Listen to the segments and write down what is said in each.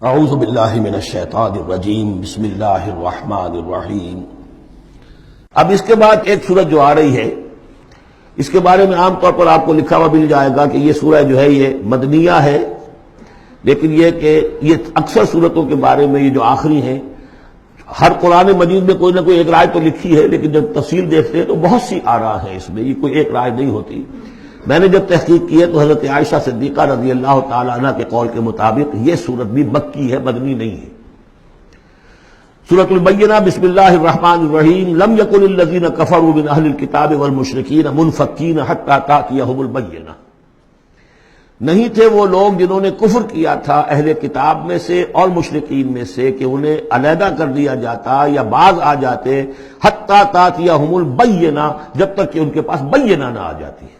اعوذ باللہ من الشیطان الرجیم بسم اللہ الرحمن الرحیم۔ اب اس کے بعد ایک سورت جو آ رہی ہے، اس کے بارے میں عام طور پر آپ کو لکھا ہوا مل جائے گا کہ یہ سورہ جو ہے یہ مدنیہ ہے، لیکن یہ کہ یہ اکثر سورتوں کے بارے میں یہ جو آخری ہیں، ہر قرآن مجید میں کوئی نہ کوئی ایک رائے تو لکھی ہے، لیکن جب تفصیل دیکھتے ہیں تو بہت سی آراء ہیں اس میں، یہ کوئی ایک رائے نہیں ہوتی۔ میں نے جب تحقیق کی ہے تو حضرت عائشہ صدیقہ رضی اللہ تعالی عنہ کے قول کے مطابق یہ سورت بھی مکی ہے، مدنی نہیں ہے۔ سورۃ البیہ بسم اللہ الرحمن الرحیم۔ لم یکن الذین کفروا من اہل الکتاب والمشرکین منفکین حتی تأتیہم البیہ۔ نہیں تھے وہ لوگ جنہوں نے کفر کیا تھا اہل کتاب میں سے اور مشرکین میں سے کہ انہیں علیحدہ کر دیا جاتا یا باز آ جاتے حتی تأتیہم البیہ، جب تک کہ ان کے پاس بینہ نہ آ جاتی ہے۔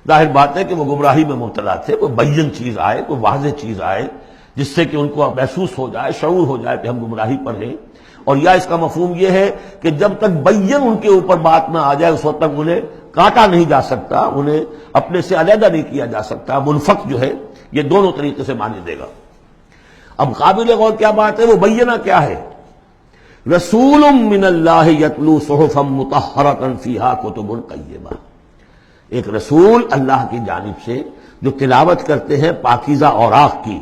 ظاہر بات ہے کہ وہ گمراہی میں مبتلا تھے، کوئی بین چیز آئے، کوئی واضح چیز آئے جس سے کہ ان کو محسوس ہو جائے، شعور ہو جائے کہ ہم گمراہی پر ہیں۔ اور یا اس کا مفہوم یہ ہے کہ جب تک بین ان کے اوپر بات نہ آ جائے اس وقت تک انہیں کاٹا نہیں جا سکتا، انہیں اپنے سے علیحدہ نہیں کیا جا سکتا۔ منفق جو ہے یہ دونوں طریقے سے معنی دے گا۔ اب قابل غور کیا بات ہے، وہ بینہ کیا ہے؟ رسول من اللہ یتلو صحفا مطہرۃ فیہا کتب قیمہ، ایک رسول اللہ کی جانب سے جو تلاوت کرتے ہیں پاکیزہ اوراق کی،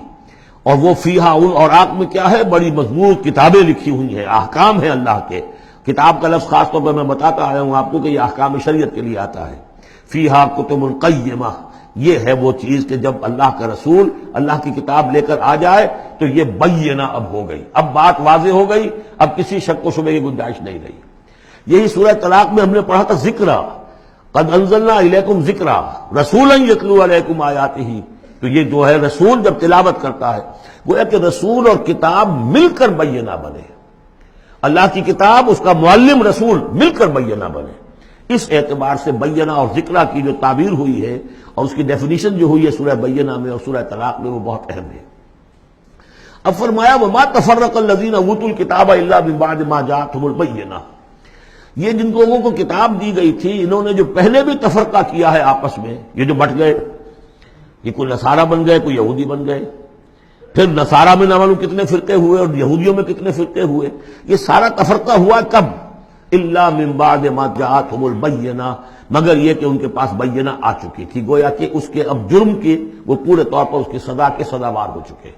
اور وہ فیہا، ان اوراق میں کیا ہے؟ بڑی مضبوط کتابیں لکھی ہوئی ہیں، احکام ہیں اللہ کے۔ کتاب کا لفظ خاص طور پر میں بتاتا آیا ہوں آپ کو کہ یہ احکام شریعت کے لیے آتا ہے۔ فیہا کتب قیمہ، یہ ہے وہ چیز کہ جب اللہ کا رسول اللہ کی کتاب لے کر آ جائے تو یہ بینہ اب ہو گئی، اب بات واضح ہو گئی، اب کسی شک و شبہ کی گنجائش نہیں رہی۔ یہی سورہ طلاق میں ہم نے پڑھا تھا ذکرہ، قد انزلنا الیکم ذکرا رسولا یتلو علیکم آیاتہ، تو یہ جو ہے رسول جب تلاوت کرتا ہے، گویا کہ رسول اور کتاب مل کر بینہ بنے، اللہ کی کتاب اس کا معلم رسول مل کر بینہ بنے۔ اس اعتبار سے بینہ اور ذکرہ کی جو تعبیر ہوئی ہے اور اس کی ڈیفینیشن جو ہوئی ہے سورہ بینہ میں اور سورہ طلاق میں، وہ بہت اہم ہے۔ اب فرمایا وما تفرق الذین اوتوا الکتاب الا من بعد ما جاءتهم البینہ، یہ جن لوگوں کو کتاب دی گئی تھی انہوں نے جو پہلے بھی تفرقہ کیا ہے آپس میں، یہ جو بٹ گئے، یہ کوئی نصارہ بن گئے، کوئی یہودی بن گئے، پھر نصارہ میں نہ معلوم کتنے فرقے ہوئے اور یہودیوں میں کتنے فرقے ہوئے، یہ سارا تفرقہ ہوا کب؟ الا من بعد ما جاءتهم البینہ، مگر یہ کہ ان کے پاس بینہ آ چکی تھی، گویا کہ اس کے اب جرم کی وہ پورے طور پر اس کی سزا کے سزاوار ہو چکے۔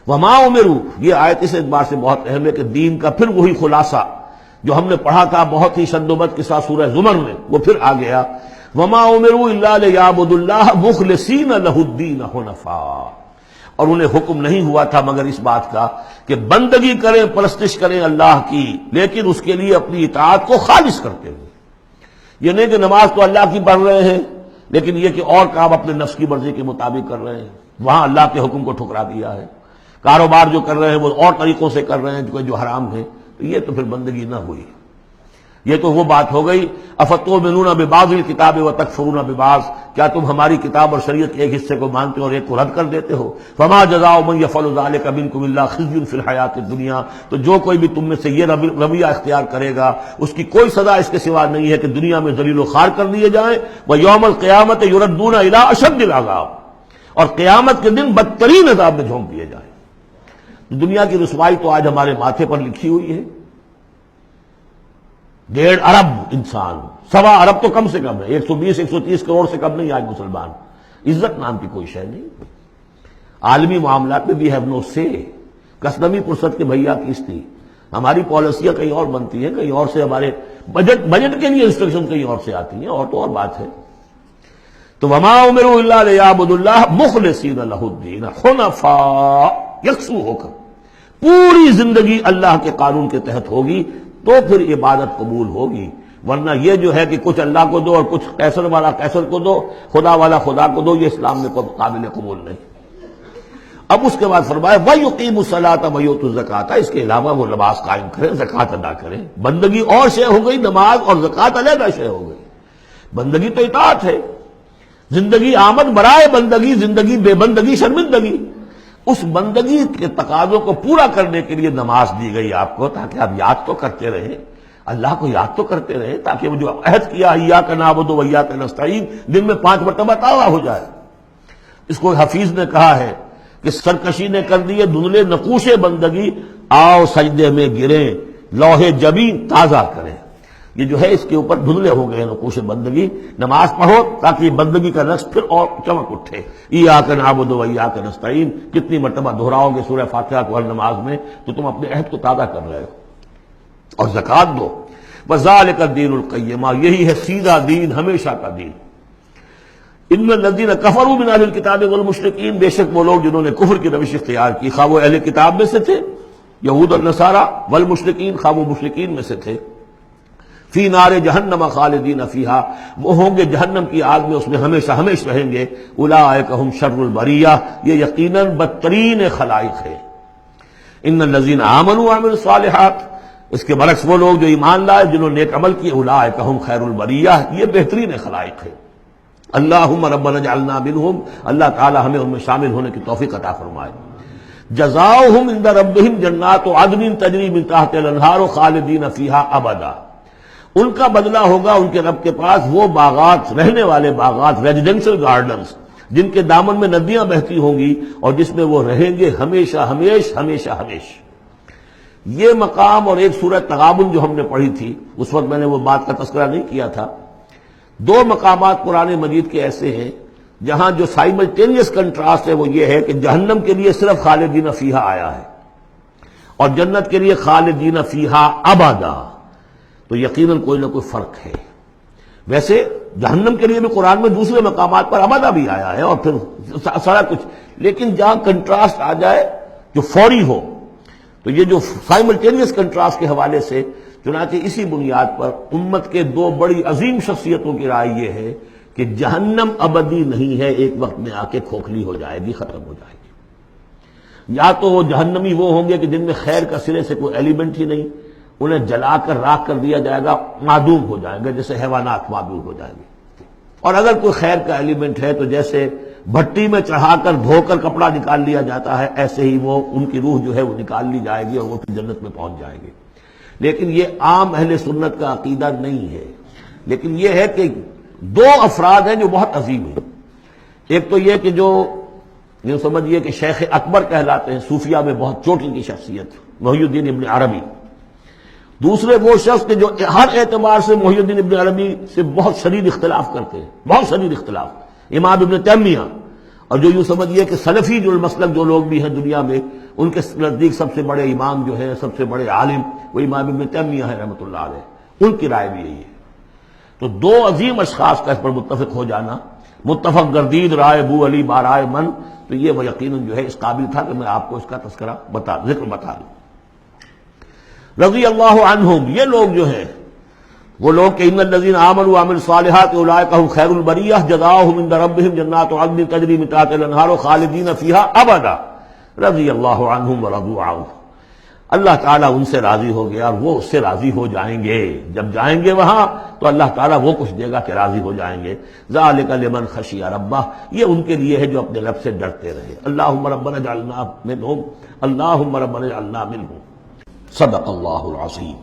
وما امروا، یہ آیت اس اعتبار سے بہت اہم ہے کہ دین کا پھر وہی خلاصہ جو ہم نے پڑھا تھا بہت ہی شدت کے ساتھ سورہ زمر میں، وہ پھر آ گیا۔ وما امروا الا لیعبدوا اللہ مخلصین لہ الدین حنفاء، اور انہیں حکم نہیں ہوا تھا مگر اس بات کا کہ بندگی کریں، پرستش کریں اللہ کی، لیکن اس کے لیے اپنی اطاعت کو خالص کرتے ہوئے۔ یہ نہیں کہ نماز تو اللہ کی پڑھ رہے ہیں لیکن یہ کہ اور کام اپنے نفس کی مرضی کے مطابق کر رہے ہیں، وہاں اللہ کے حکم کو ٹھکرا دیا ہے۔ کاروبار جو کر رہے ہیں وہ اور طریقوں سے کر رہے ہیں جو حرام ہے، تو یہ تو پھر بندگی نہ ہوئی۔ یہ تو وہ بات ہو گئی افتؤمنون ببعض الکتاب وتکفرون ببعض، کیا تم ہماری کتاب اور شریعت کے ایک حصے کو مانتے ہو اور ایک کو رد کر دیتے ہو؟ فما جزاء من یفعل ذلک منکم الا خزی فی الحیاۃ الدنیا، تو جو کوئی بھی تم میں سے یہ رویہ اختیار کرے گا اس کی کوئی سزا اس کے سوا نہیں ہے کہ دنیا میں ذلیل و خوار کر دیے جائیں، ویوم القیامۃ یردون الی اشد العذاب، اور قیامت کے دن بدترین عذاب میں جھونک دیے جائیں۔ دنیا کی رسوائی تو آج ہمارے ماتھے پر لکھی ہوئی ہے۔ 1.5 ارب انسان، 1.25 ارب تو کم سے کم ہے، 120-130 کروڑ سے کم نہیں آج مسلمان، عزت نام کی کوئی شے نہیں۔ عالمی معاملات میں بھی ہیو نو سے، کسٹمی پرست کے بھیا کس تھی، ہماری پالیسیاں کہیں اور بنتی ہیں، کہیں اور سے ہمارے بجٹ کے لیے انسٹرکشن کہیں اور سے آتی ہیں، اور تو اور بات ہے۔ تو وما امروا الا لیعبدوا اللہ مخلصین لہ الدین حنفاء، یکسو ہو کر پوری زندگی اللہ کے قانون کے تحت ہوگی تو پھر عبادت قبول ہوگی، ورنہ یہ جو ہے کہ کچھ اللہ کو دو اور کچھ قیصر والا قیصر کو دو، خدا والا خدا کو دو، یہ اسلام میں قابل قبول نہیں۔ اب اس کے بعد فرمایا وَيُقِيمُوا الصَّلَاةَ وَيُؤْتُوا الزَّكَاةَ، اس کے علاوہ وہ نماز قائم کریں، زکوٰۃ ادا کریں۔ بندگی اور شے ہو گئی، نماز اور زکوٰۃ علیحدہ شے ہو گئی۔ بندگی تو اطاعت ہے، زندگی آمد برائے بندگی، زندگی بے بندگی شرمندگی۔ اس بندگی کے تقاضوں کو پورا کرنے کے لیے نماز دی گئی آپ کو، تاکہ آپ یاد تو کرتے رہیں، اللہ کو یاد تو کرتے رہیں، تاکہ وہ جو عہد کیا ایاک نعبد و ایاک نستعین دن میں 5 مرتبہ تاوا ہو جائے۔ اس کو حفیظ نے کہا ہے کہ سرکشی نے کر دیے دھندلے نقوش بندگی، آؤ سجدے میں گریں، لوح جبین تازہ کریں۔ یہ جو ہے اس کے اوپر دھندلے ہو گئے نقوش بندگی، نماز پڑھو تاکہ یہ بندگی کا رقص پھر اور چمک اٹھے۔ ایاک نعبد و ایاک نستعین کتنی مرتبہ دہراؤ گے سورہ فاتحہ کو ہر نماز میں تو تم اپنے عہد کو تازہ کر رہے ہو۔ اور زکوٰۃ دو، وذالک الدین القیمہ، یہی ہے سیدھا دین، ہمیشہ کا دین۔ ان الذین کفروا من اہل الکتاب والمشرکین، بے شک وہ لوگ جنہوں نے کفر کی روش اختیار کی، خواہ وہ اہل کتاب میں سے تھے یہود اور نصارہ، والمشرکین خواہ وہ مشرکین میں سے تھے، فی نار جہنم خالدین فیہا، وہ ہوں گے جہنم کی آگ میں، اس میں ہمیشہ ہمیشہ رہیں گے۔ اولئک ہم شر البریہ، یہ یقیناً بدترین خلائق ہے۔ ان الذین آمنوا وعملوا الصالحات، اس کے برعکس وہ لوگ جو ایمان لائے جنہوں نے نیک عمل کیے، اولئک ہم خیر البریہ، یہ بہترین خلائق ہے۔ اللہم ربنا اجعلنا منہم، اللہ تعالی ہمیں ان میں شامل ہونے کی توفیق عطا فرمائے۔ جزاؤہم عند ربہم جنات عدن تجری من تحتہا الانہار خالدین فیہا ابدا، ان کا بدلہ ہوگا ان کے رب کے پاس وہ باغات، رہنے والے باغات، ریزیڈینشل گارڈنز، جن کے دامن میں ندیاں بہتی ہوں گی اور جس میں وہ رہیں گے ہمیشہ ہمیش ہمیشہ ہمیش۔ یہ مقام اور ایک سورہ تغابن جو ہم نے پڑھی تھی، اس وقت میں نے وہ بات کا تذکرہ نہیں کیا تھا۔ دو مقامات قرآن مجید کے ایسے ہیں جہاں جو سائملٹینیس کنٹراسٹ ہے وہ یہ ہے کہ جہنم کے لیے صرف خالدین فیہا آیا ہے اور جنت کے لیے خالدین فیہا ابدا، تو یقیناً کوئی نہ کوئی فرق ہے۔ ویسے جہنم کے لیے بھی قرآن میں دوسرے مقامات پر ابدا بھی آیا ہے اور پھر سارا کچھ، لیکن جہاں کنٹراسٹ آ جائے جو فوری ہو، تو یہ جو سائملٹینیس کنٹراسٹ کے حوالے سے چنانچہ اسی بنیاد پر امت کے دو بڑی عظیم شخصیتوں کی رائے یہ ہے کہ جہنم ابدی نہیں ہے، ایک وقت میں آ کے کھوکھلی ہو جائے گی، ختم ہو جائے گی۔ یا تو وہ جہنمی وہ ہوں گے کہ جن میں خیر کا سرے سے کوئی ایلیمنٹ ہی نہیں، انہیں جلا کر راکھ کر دیا جائے گا، معدوم ہو جائیں گے جیسے حیوانات معدوم ہو جائیں گے۔ اور اگر کوئی خیر کا ایلیمنٹ ہے تو جیسے بھٹی میں چڑھا کر دھو کر کپڑا نکال لیا جاتا ہے، ایسے ہی وہ ان کی روح جو ہے وہ نکال لی جائے گی اور وہ پھر جنت میں پہنچ جائیں گے۔ لیکن یہ عام اہل سنت کا عقیدہ نہیں ہے، لیکن یہ ہے کہ دو افراد ہیں جو بہت عظیم ہیں۔ ایک تو یہ کہ جو یہ سمجھیے کہ شیخ اکبر کہلاتے ہیں، صوفیہ میں بہت چوٹی کی شخصیت، محی الدین ابن عربی۔ دوسرے وہ شخص کہ جو ہر اعتبار سے محی الدین ابن عربی سے بہت شدید اختلاف کرتے ہیں، بہت شدید اختلاف، امام ابن تیمیہ، اور جو یوں سمجھیے کہ سلفی جو المسلک جو لوگ بھی ہیں دنیا میں، ان کے نزدیک سب سے بڑے امام جو ہے، سب سے بڑے عالم وہ امام ابن تیمیہ ہے رحمۃ اللہ علیہ، ان کی رائے بھی یہی ہے۔ تو دو عظیم اشخاص کا اس پر متفق ہو جانا، متفق گردید رائے بو علی بارائے من، تو یہ وہ یقیناً جو ہے اس قابل تھا کہ میں آپ کو اس کا تذکرہ ذکر بتا دوں۔ رضی اللہ عنہم، یہ لوگ جو ہیں وہ لوگ کہ ان الذین آمنوا وعملوا الصالحات اولئک هم خیر البریہ جزاؤہم عند ربہم جنات عدن تجری من تحتہا الانہار خالدین فیہا ابدا رضی اللہ عنہم ورضوا عنہ، اللہ تعالیٰ ان سے راضی ہو گیا اور وہ اس سے راضی ہو جائیں گے۔ جب جائیں گے وہاں تو اللہ تعالیٰ وہ کچھ دے گا کہ راضی ہو جائیں گے۔ ذالک لمن خشی ربہ، یہ ان کے لیے ہے جو اپنے رب سے ڈرتے رہے۔ اللہم ربنا اجعلنا منہم، اللہم ربنا اجعلنا منہم۔ صدق اللہ العظیم۔